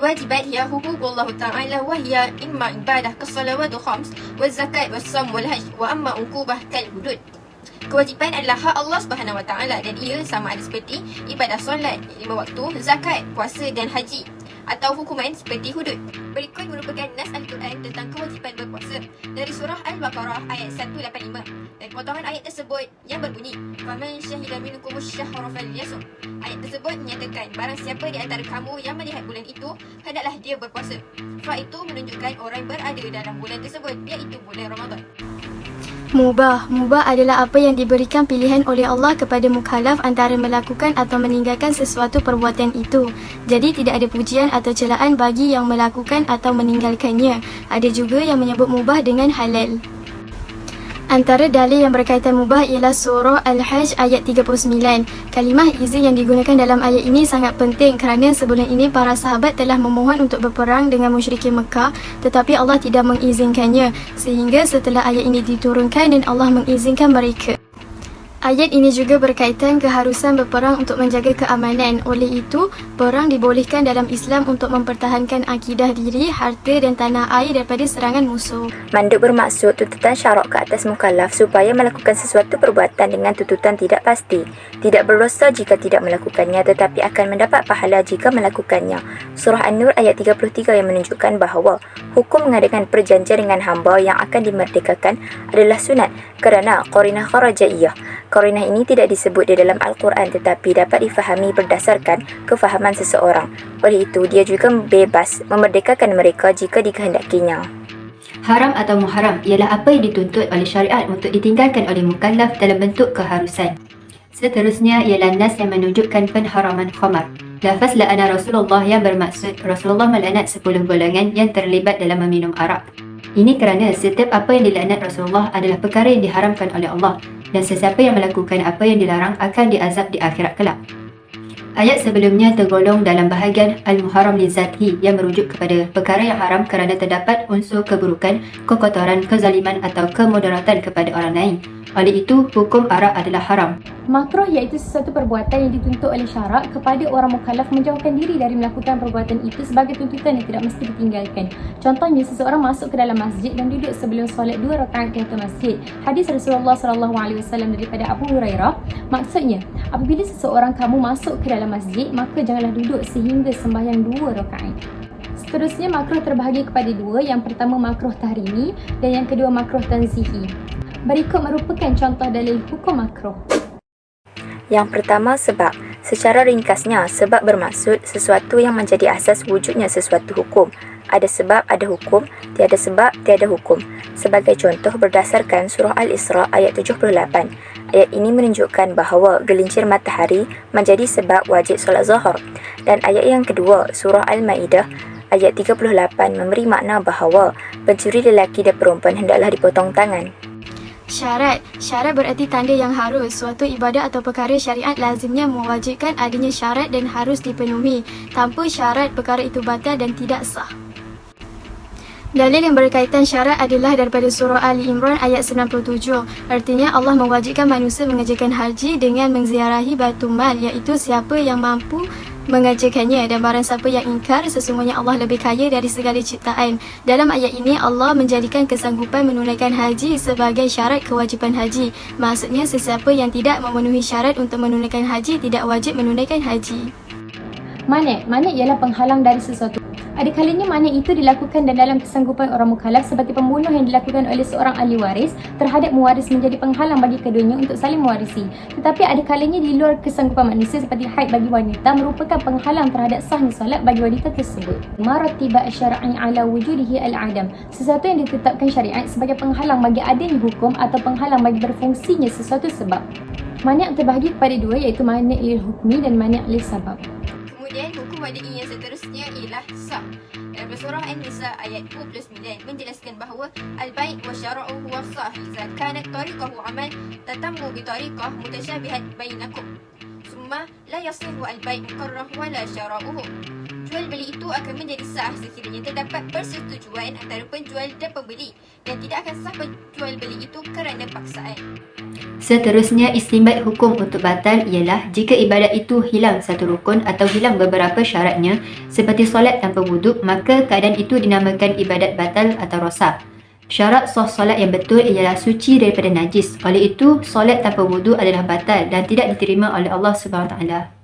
الواجبات هي حقوق الله تعالى وهي إما عبادة كالصلوات الخمس والزكاة والصوم والحج وأما عقوبة كالحدود. Kewajipan adalah hak Allah Subhanahu Wa Taala dan ia sama ada seperti ibadah solat 5 waktu, zakat, puasa dan haji atau hukuman seperti hudud. Berikut merupakan nas Al-Quran tentang kewajipan berpuasa dari surah Al-Baqarah ayat 185 dan potongan ayat tersebut yang berbunyi faman syahida minkum asy-syahra falyasum. Ayat tersebut menyatakan barang siapa di antara kamu yang melihat bulan itu hendaklah dia berpuasa. Fa itu menunjukkan orang berada dalam bulan tersebut iaitu bulan Ramadan. Mubah adalah apa yang diberikan pilihan oleh Allah kepada mukallaf antara melakukan atau meninggalkan sesuatu perbuatan itu. Jadi tidak ada pujian atau celaan bagi yang melakukan atau meninggalkannya. Ada juga yang menyebut mubah dengan halal. Antara dalil yang berkaitan mubah ialah surah Al-Hajj ayat 39. Kalimah izin yang digunakan dalam ayat ini sangat penting kerana sebelum ini para sahabat telah memohon untuk berperang dengan musyrikin Mekah tetapi Allah tidak mengizinkannya sehingga setelah ayat ini diturunkan dan Allah mengizinkan mereka. Ayat ini juga berkaitan keharusan berperang untuk menjaga keamanan. Oleh itu, perang dibolehkan dalam Islam untuk mempertahankan akidah diri, harta dan tanah air daripada serangan musuh. Manduk bermaksud tuntutan syarak ke atas mukallaf supaya melakukan sesuatu perbuatan dengan tuntutan tidak pasti. Tidak berdosa jika tidak melakukannya tetapi akan mendapat pahala jika melakukannya. Surah An-Nur ayat 33 yang menunjukkan bahawa hukum mengadakan perjanjian dengan hamba yang akan dimerdekakan adalah sunat kerana qarinah kharajaiyah. Qarinah ini tidak disebut di dalam Al-Quran tetapi dapat difahami berdasarkan kefahaman seseorang. Oleh itu, dia juga bebas memerdekakan mereka jika dikehendakinya. Haram atau muharam ialah apa yang dituntut oleh syariat untuk ditinggalkan oleh mukallaf dalam bentuk keharusan. Seterusnya ialah nas yang menunjukkan penharaman khamar. Lafaz la'ana Rasulullah yang bermaksud Rasulullah melaknat 10 golongan yang terlibat dalam meminum arak. Ini kerana setiap apa yang dilaknat Rasulullah adalah perkara yang diharamkan oleh Allah dan sesiapa yang melakukan apa yang dilarang akan diazab di akhirat kelak. Ayat sebelumnya tergolong dalam bahagian Al-Muharram li Zatihi yang merujuk kepada perkara yang haram kerana terdapat unsur keburukan, kekotoran, kezaliman atau kemudaratan kepada orang lain. Oleh itu, hukum arak adalah haram. Makruh iaitu sesuatu perbuatan yang dituntut oleh syarak kepada orang mukallaf menjauhkan diri dari melakukan perbuatan itu sebagai tuntutan yang tidak mesti ditinggalkan. Contohnya, seseorang masuk ke dalam masjid dan duduk sebelum solat 2 rakaat di atas masjid. Hadis Rasulullah SAW daripada Abu Hurairah, maksudnya, apabila seseorang kamu masuk ke dalam masjid, maka janganlah duduk sehingga sembahyang 2 rakaat. Seterusnya, makruh terbahagi kepada 2. Yang pertama makruh tahrimi dan yang kedua makruh tanzihi. Berikut merupakan contoh dalil hukum makruh. Yang pertama, sebab. Secara ringkasnya, sebab bermaksud sesuatu yang menjadi asas wujudnya sesuatu hukum. Ada sebab, ada hukum. Tiada sebab, tiada hukum. Sebagai contoh, berdasarkan surah Al-Isra ayat 78. Ayat ini menunjukkan bahawa gelincir matahari menjadi sebab wajib solat zuhur. Dan ayat yang kedua, surah Al-Ma'idah ayat 38 memberi makna bahawa pencuri lelaki dan perempuan hendaklah dipotong tangan. Syarat bererti tanda yang harus. Suatu ibadah atau perkara syariat lazimnya mewajibkan adanya syarat dan harus dipenuhi. Tanpa syarat, perkara itu batal dan tidak sah. Dalil yang berkaitan syarat adalah daripada surah Ali Imran ayat 97. Artinya Allah mewajibkan manusia mengerjakan haji dengan mengziarahi Baitul Mal, iaitu siapa yang mampu mengerjakannya, dan barang siapa yang ingkar, sesungguhnya Allah lebih kaya dari segala ciptaan. Dalam ayat ini Allah menjadikan kesanggupan menunaikan haji sebagai syarat kewajipan haji. Maksudnya sesiapa yang tidak memenuhi syarat untuk menunaikan haji tidak wajib menunaikan haji. Manat ialah penghalang dari sesuatu. Ada kalanya manat itu dilakukan dan dalam kesanggupan orang mukallaf seperti pembunuh yang dilakukan oleh seorang ahli waris terhadap mewaris menjadi penghalang bagi keduanya untuk saling mewarisi. Tetapi ada kalanya di luar kesanggupan manusia seperti haid bagi wanita merupakan penghalang terhadap sahnya solat bagi wanita tersebut. Maratiba asy-syar'i ala wujudihi al-adam. Sesuatu yang ditetapkan syariat sebagai penghalang bagi adanya hukum atau penghalang bagi berfungsinya sesuatu sebab. Manat terbahagi kepada 2 iaitu manat lil hukmi dan manat lil sabab. Kemudian hukum wada'i yang seterusnya ialah sah. Dalam surah An-Nisa ayat 29 menjelaskan bahawa al-bai' wa syara'u huwa sah idza kanat tariqahu amal tatammu bi tariqah mutasyabihat bainakum. Summa la yasihu al-bai' mukarrah wa la syara'uhu. jual beli itu akan menjadi sah sekiranya terdapat persetujuan antara penjual dan pembeli dan tidak akan sah penjual beli itu kerana paksaan. Seterusnya, istinbat hukum untuk batal ialah jika ibadat itu hilang satu rukun atau hilang beberapa syaratnya seperti solat tanpa wuduk, maka keadaan itu dinamakan ibadat batal atau rosak. Syarat sah solat yang betul ialah suci daripada najis. Oleh itu, solat tanpa wuduk adalah batal dan tidak diterima oleh Allah SWT.